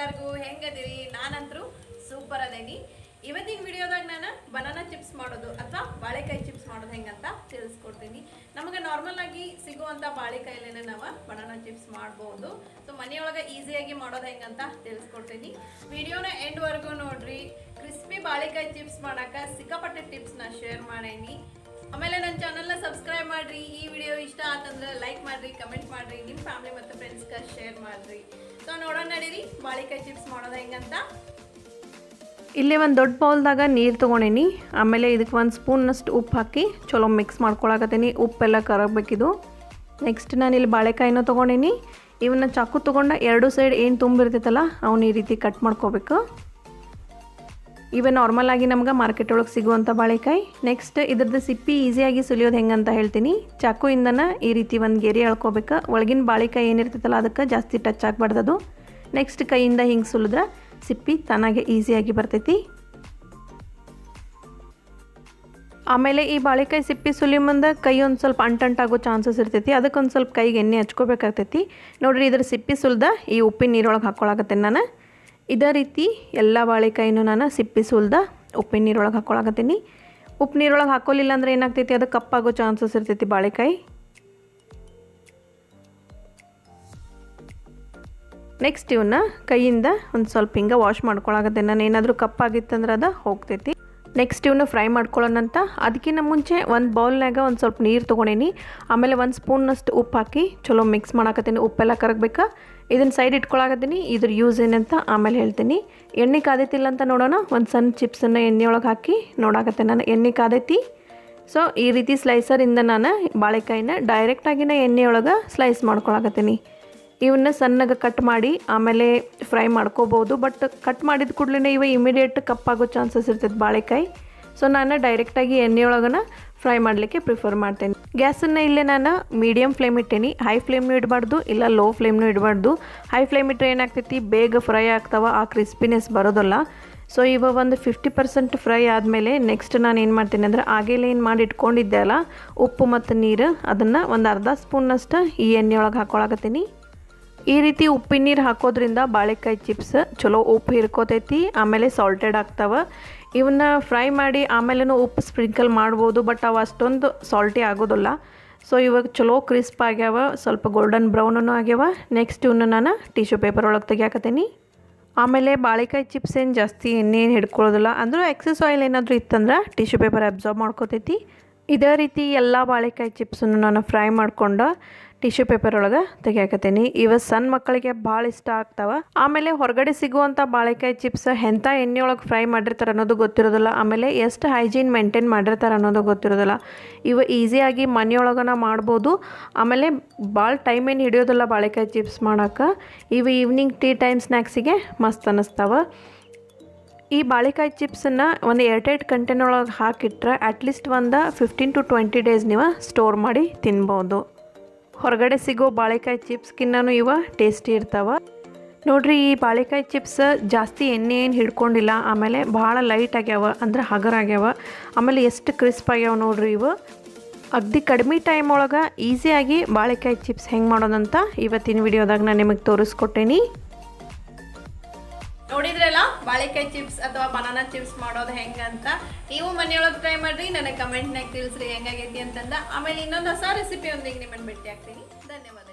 ಎಲ್ಲರಿಗೂ ಹೆಂಗದಿರಿ ನಾನಂತರೂ ಸೂಪರ್ ಅದೇನಿ ಇವತ್ತಿನ ವಿಡಿಯೋದಾಗ ನಾನು ಬನಾನಾ ಚಿಪ್ಸ್ ಮಾಡೋದು ಅಥವಾ ಬಾಳೆಕಾಯಿ ಚಿಪ್ಸ್ ಮಾಡೋದು ಹೆಂಗಂತ ತಿಳಿಸ್ಕೊಡ್ತೀನಿ ನಮಗೆ ನಾರ್ಮಲ್ ಆಗಿ ಸಿಗುವಂತ ಬಾಳೆಕಾಯಿಲೇನೆ ನಾವು ಬನಾನಾ ಚಿಪ್ಸ್ ಮಾಡಬಹುದು ಸೊ ಮನೆಯೊಳಗೆ ಈಸಿಯಾಗಿ ಮಾಡೋದು ಹೆಂಗಂತ ತಿಳಿಸ್ಕೊಡ್ತೀನಿ ವಿಡಿಯೋನ ಎಂಡ್ ವರೆಗೂ ನೋಡ್ರಿ ಕ್ರಿಸ್ಪಿ ಬಾಳೆಕಾಯಿ ಚಿಪ್ಸ್ ಮಾಡಾಕ ಸಿಕ್ಕಾಪಟ್ಟೆ ಟಿಪ್ಸ್ ನ ಶೇರ್ ಮಾಡೇನಿ ಆಮೇಲೆ ನನ್ನ ಚಾನಲ್ನ ಸಬ್ಸ್ಕ್ರೈಬ್ ಮಾಡ್ರಿ ಈ ವಿಡಿಯೋ ಇಷ್ಟ ಆತಂದ್ರೆ ಲೈಕ್ ಮಾಡ್ರಿ ಕಮೆಂಟ್ ಮಾಡ್ರಿ ನಿಮ್ಮ ಫ್ಯಾಮಿಲಿ ಮತ್ತು ಫ್ರೆಂಡ್ಸ್ಗೆ ಶೇರ್ ಮಾಡ್ರಿ ಸೊ ನೋಡೋಣ ನಡೀರಿ ಬಾಳೆಕಾಯಿ ಚಿಪ್ಸ್ ಮಾಡೋದು ಹೆಂಗಂತ ಇಲ್ಲಿ ಒಂದು ದೊಡ್ಡ ಬೌಲ್ದಾಗ ನೀರು ತೊಗೊಂಡೇನಿ ಆಮೇಲೆ ಇದಕ್ಕೆ ಒಂದು ಸ್ಪೂನ್ನಷ್ಟು ಉಪ್ಪು ಹಾಕಿ ಚಲೋ ಮಿಕ್ಸ್ ಮಾಡ್ಕೊಳಕತ್ತೀನಿ ಉಪ್ಪೆಲ್ಲ ಕರಗಬೇಕಿದು ನೆಕ್ಸ್ಟ್ ನಾನು ಇಲ್ಲಿ ಬಾಳೆಕಾಯಿನೂ ತೊಗೊಂಡೇನಿ ಇವನ್ನ ಚಾಕು ತೊಗೊಂಡು ಎರಡು ಸೈಡ್ ಏನು ತುಂಬಿರ್ತೈತಲ್ಲ ಅವನ್ನ ಈ ರೀತಿ ಕಟ್ ಮಾಡ್ಕೋಬೇಕು ಇವೇ ನಾರ್ಮಲ್ ಆಗಿ ನಮ್ಗೆ ಮಾರ್ಕೆಟ್ ಒಳಗೆ ಸಿಗುವಂಥ ಬಾಳೆಕಾಯಿ ನೆಕ್ಸ್ಟ್ ಇದ್ರದ್ದು ಸಿಪ್ಪಿ ಈಸಿಯಾಗಿ ಸುಲಿಯೋದು ಹೆಂಗಂತ ಹೇಳ್ತೀನಿ ಚಾಕುಯಿಂದನ ಈ ರೀತಿ ಒಂದು ಗೆರೆ ಎಳ್ಕೋಬೇಕು ಒಳಗಿನ ಬಾಳೆಕಾಯಿ ಏನಿರ್ತೈತಲ್ಲ ಅದಕ್ಕೆ ಜಾಸ್ತಿ ಟಚ್ ಆಗಬಾರ್ದು ನೆಕ್ಸ್ಟ್ ಕೈಯಿಂದ ಹಿಂಗೆ ಸುಲಿದ್ರೆ ಸಿಪ್ಪಿ ತಾನಾಗೆ ಈಸಿಯಾಗಿ ಬರ್ತೈತಿ ಆಮೇಲೆ ಈ ಬಾಳೆಕಾಯಿ ಸಿಪ್ಪಿ ಸುಲಿ ಮುಂದೆ ಕೈ ಒಂದು ಸ್ವಲ್ಪ ಅಂಟಂಟಾಗೋ ಚಾನ್ಸಸ್ ಇರ್ತೈತಿ ಅದಕ್ಕೆ ಒಂದು ಸ್ವಲ್ಪ ಕೈಗೆ ಎಣ್ಣೆ ಹಚ್ಕೋಬೇಕಾಗ್ತೈತಿ ನೋಡಿರಿ ಇದ್ರ ಸಿಪ್ಪಿ ಸುಲ್ದ ಈ ಉಪ್ಪಿನ ನೀರೊಳಗೆ ಹಾಕ್ಕೊಳಕತ್ತೇನೆ ನಾನು ಇದೇ ರೀತಿ ಎಲ್ಲ ಬಾಳೆಕಾಯಿನೂ ನಾನು ಸಿಪ್ಪಿ ಸುಲ್ದ ಉಪ್ಪಿನ ನೀರೊಳಗೆ ಹಾಕ್ಕೊಳಕತ್ತೀನಿ ಉಪ್ಪು ನೀರೊಳಗೆ ಹಾಕೋಲಿಲ್ಲ ಅಂದ್ರೆ ಏನಾಗ್ತೈತಿ ಅದು ಕಪ್ಪಾಗೋ ಚಾನ್ಸಸ್ ಇರ್ತೈತಿ ಬಾಳೆಕಾಯಿ ನೆಕ್ಸ್ಟ್ ಇವನ್ನ ಕೈಯಿಂದ ಒಂದು ಸ್ವಲ್ಪ ಹಿಂಗೆ ವಾಶ್ ಮಾಡ್ಕೊಳಕತ್ತೆ ನಾನು ಏನಾದರೂ ಕಪ್ಪಾಗಿತ್ತಂದ್ರೆ ಅದು ಹೋಗ್ತೈತಿ ನೆಕ್ಸ್ಟ್ ಇವನ್ನ ಫ್ರೈ ಮಾಡ್ಕೊಳ್ಳೋಣಂತ ಅದಕ್ಕಿಂತ ಮುಂಚೆ ಒಂದು ಬೌಲ್ನಾಗ ಒಂದು ಸ್ವಲ್ಪ ನೀರು ತೊಗೊಂಡೇನಿ ಆಮೇಲೆ ಒಂದು ಸ್ಪೂನ್ನಷ್ಟು ಉಪ್ಪು ಹಾಕಿ ಚಲೋ ಮಿಕ್ಸ್ ಮಾಡಾಕತ್ತೀನಿ ಉಪ್ಪೆಲ್ಲ ಕರಗಬೇಕಾ ಇದನ್ನು ಸೈಡ್ ಇಟ್ಕೊಳಕತ್ತೀನಿ ಇದ್ರ ಯೂಸ್ ಏನಂತ ಆಮೇಲೆ ಹೇಳ್ತೀನಿ ಎಣ್ಣೆ ಕಾದೈತಿಲ್ಲ ಅಂತ ನೋಡೋಣ ಒಂದು ಸಣ್ಣ ಚಿಪ್ಸನ್ನು ಎಣ್ಣೆ ಒಳಗೆ ಹಾಕಿ ನೋಡಾಕತ್ತೆ ನಾನು ಎಣ್ಣೆ ಕಾದೈತಿ ಸೊ ಈ ರೀತಿ ಸ್ಲೈಸರಿಂದ ನಾನು ಬಾಳೆಕಾಯಿನ ಡೈರೆಕ್ಟಾಗಿನ ಎಣ್ಣೆ ಒಳಗೆ ಸ್ಲೈಸ್ ಮಾಡ್ಕೊಳಕತ್ತೀನಿ ಇವನ್ನ ಸಣ್ಣಗೆ ಕಟ್ ಮಾಡಿ ಆಮೇಲೆ ಫ್ರೈ ಮಾಡ್ಕೋಬೋದು ಬಟ್ ಕಟ್ ಮಾಡಿದ ಕೂಡಲೇ ಇವ ಇಮಿಡಿಯೇಟ್ ಕಪ್ಪಾಗೋ ಚಾನ್ಸಸ್ ಇರ್ತೈತೆ ಬಾಳೆಕಾಯಿ ಸೊ ನಾನು ಡೈರೆಕ್ಟಾಗಿ ಎಣ್ಣೆಯೊಳಗನ ಫ್ರೈ ಮಾಡಲಿಕ್ಕೆ ಪ್ರಿಫರ್ ಮಾಡ್ತೇನೆ ಗ್ಯಾಸನ್ನು ಇಲ್ಲೇ ನಾನು ಮೀಡಿಯಮ್ ಫ್ಲೇಮ್ ಇಟ್ಟೇನಿ ಹೈ ಫ್ಲೇಮ್ನೂ ಇಡಬಾರ್ದು ಇಲ್ಲ ಲೋ ಫ್ಲೇಮ್ನೂ ಇಡಬಾರ್ದು ಹೈ ಫ್ಲೇಮ್ ಇಟ್ಟರೆ ಏನಾಗ್ತೈತಿ ಬೇಗ ಫ್ರೈ ಆಗ್ತಾವ ಆ ಕ್ರಿಸ್ಪಿನೆಸ್ ಬರೋದಲ್ಲ ಸೊ ಇವಾಗ ಒಂದು 50% ಫ್ರೈ ಆದಮೇಲೆ ನೆಕ್ಸ್ಟ್ ನಾನು ಏನು ಮಾಡ್ತೀನಿ ಅಂದರೆ ಆಗಲೇ ಏನು ಮಾಡಿ ಇಟ್ಕೊಂಡಿದ್ದೆ ಅಲ್ಲ ಉಪ್ಪು ಮತ್ತು ನೀರು ಅದನ್ನು ಒಂದು ಅರ್ಧ ಸ್ಪೂನ್ನಷ್ಟು ಈ ಎಣ್ಣೆಯೊಳಗೆ ಹಾಕ್ಕೊಳಕತ್ತೀನಿ ಈ ರೀತಿ ಉಪ್ಪಿನ ನೀರು ಹಾಕೋದ್ರಿಂದ ಬಾಳೆಕಾಯಿ ಚಿಪ್ಸ್ ಚಲೋ ಉಪ್ಪು ಹಿರ್ಕೋತೈತಿ ಆಮೇಲೆ ಸಾಲ್ಟೆಡ್ ಆಗ್ತಾವೆ ಇವನ್ನ ಫ್ರೈ ಮಾಡಿ ಆಮೇಲೆ ಉಪ್ಪು ಸ್ಪ್ರಿಂಕಲ್ ಮಾಡ್ಬೋದು ಬಟ್ ಅವು ಅಷ್ಟೊಂದು ಸಾಲ್ಟಿ ಆಗೋದಿಲ್ಲ ಸೊ ಇವಾಗ ಚಲೋ ಕ್ರಿಸ್ಪ್ ಆಗ್ಯಾವ ಸ್ವಲ್ಪ ಗೋಲ್ಡನ್ ಬ್ರೌನೂ ಆಗ್ಯಾವ ನೆಕ್ಸ್ಟ್ ಇವನ್ನ ನಾನು ಟಿಶ್ಯೂ ಪೇಪರ್ ಒಳಗೆ ತೆಗಿಯಾಕತ್ತೀನಿ ಆಮೇಲೆ ಬಾಳೆಕಾಯಿ ಚಿಪ್ಸ್ ಏನು ಜಾಸ್ತಿ ಎಣ್ಣೆ ಏನು ಹಿಡ್ಕೊಳ್ಳೋದಿಲ್ಲ ಅಂದರೂ ಎಕ್ಸಸ್ ಆಯಿಲ್ ಏನಾದರೂ ಇತ್ತಂದ್ರೆ ಟಿಶ್ಯೂ ಪೇಪರ್ ಅಬ್ಸಾರ್ಬ್ ಮಾಡ್ಕೋತೈತಿ ಇದೇ ರೀತಿ ಎಲ್ಲ ಬಾಳೆಕಾಯಿ ಚಿಪ್ಸನ್ನು ನಾನು ಫ್ರೈ ಮಾಡ್ಕೊಂಡು ಟಿಶ್ಯೂ ಪೇಪರ್ ಒಳಗೆ ತೆಗಿಯಾಕತ್ತೀನಿ ಇವ ಸಣ್ಣ ಮಕ್ಕಳಿಗೆ ಭಾಳ ಇಷ್ಟ ಆಗ್ತಾವ ಆಮೇಲೆ ಹೊರಗಡೆ ಸಿಗುವಂಥ ಬಾಳೆಕಾಯಿ ಚಿಪ್ಸ್ ಎಂಥ ಎಣ್ಣೆಯೊಳಗೆ ಫ್ರೈ ಮಾಡಿರ್ತಾರೆ ಅನ್ನೋದು ಗೊತ್ತಿರೋದಿಲ್ಲ ಆಮೇಲೆ ಎಷ್ಟು ಹೈಜೀನ್ ಮೇಂಟೈನ್ ಮಾಡಿರ್ತಾರೆ ಅನ್ನೋದು ಗೊತ್ತಿರೋದಿಲ್ಲ ಇವ ಈಸಿಯಾಗಿ ಮನೆಯೊಳಗನ ಮಾಡ್ಬೋದು ಆಮೇಲೆ ಭಾಳ ಟೈಮ್ ಏನು ಹಿಡಿಯೋದಿಲ್ಲ ಬಾಳೆಕಾಯಿ ಚಿಪ್ಸ್ ಮಾಡೋಕೆ ಇವು ಈವ್ನಿಂಗ್ ಟೀ ಟೈಮ್ ಸ್ನ್ಯಾಕ್ಸಿಗೆ ಮಸ್ತ್ ಅನ್ನಿಸ್ತಾವ ಈ ಬಾಳೆಕಾಯಿ ಚಿಪ್ಸನ್ನು ಒಂದು ಏರ್ಟೈಟ್ ಕಂಟೈನರ್ ಒಳಗೆ ಹಾಕಿಟ್ರೆ ಅಟ್ಲೀಸ್ಟ್ ಒಂದು 15 to 20 ಡೇಸ್ ನೀವು ಸ್ಟೋರ್ ಮಾಡಿ ತಿನ್ಬೋದು ಹೊರಗಡೆ ಸಿಗೋ ಬಾಳೆಕಾಯಿ ಚಿಪ್ಸ್ಗಿನ್ನೂ ಇವ ಟೇಸ್ಟಿ ಇರ್ತಾವೆ ನೋಡಿರಿ ಈ ಬಾಳೆಕಾಯಿ ಚಿಪ್ಸ್ ಜಾಸ್ತಿ ಎಣ್ಣೆ ಏನು ಹಿಡ್ಕೊಂಡಿಲ್ಲ ಆಮೇಲೆ ಭಾಳ ಲೈಟ್ ಆಗ್ಯಾವ ಅಂದ್ರೆ ಹಗರ್ ಆಗ್ಯಾವ ಆಮೇಲೆ ಎಷ್ಟು ಕ್ರಿಸ್ಪ್ ಆಗ್ಯಾವ ನೋಡಿರಿ ಇವು ಅಗದಿ ಕಡಿಮೆ ಟೈಮ್ ಒಳಗೆ ಈಸಿಯಾಗಿ ಬಾಳೆಕಾಯಿ ಚಿಪ್ಸ್ ಹೆಂಗೆ ಮಾಡೋದಂತ ಇವತ್ತಿನ ವಿಡಿಯೋದಾಗ ನಾನು ನಿಮಗೆ ತೋರಿಸ್ಕೊಟ್ಟೇನಿ ನೋಡಿದ್ರಲ್ಲ ಬಾಳೆಕಾಯಿ ಚಿಪ್ಸ್ ಅಥವಾ ಬನಾನಾ ಚಿಪ್ಸ್ ಮಾಡೋದು ಹೆಂಗಂತ ನೀವು ಮನೆಯೊಳಗೆ ಟ್ರೈ ಮಾಡ್ರಿ ನನಗೆ ಕಮೆಂಟ್ನಾಗ ತಿಳಿಸ್ರಿ ಹೆಂಗಾಗೈತಿ ಅಂತಂದ ಆಮೇಲೆ ಇನ್ನೊಂದು ಹೊಸ ರೆಸಿಪಿಯೊಂದಿಗೆ ನಿಮ್ಮನ್ನು ಭೇಟಿ ಆಗ್ತೀನಿ ಧನ್ಯವಾದ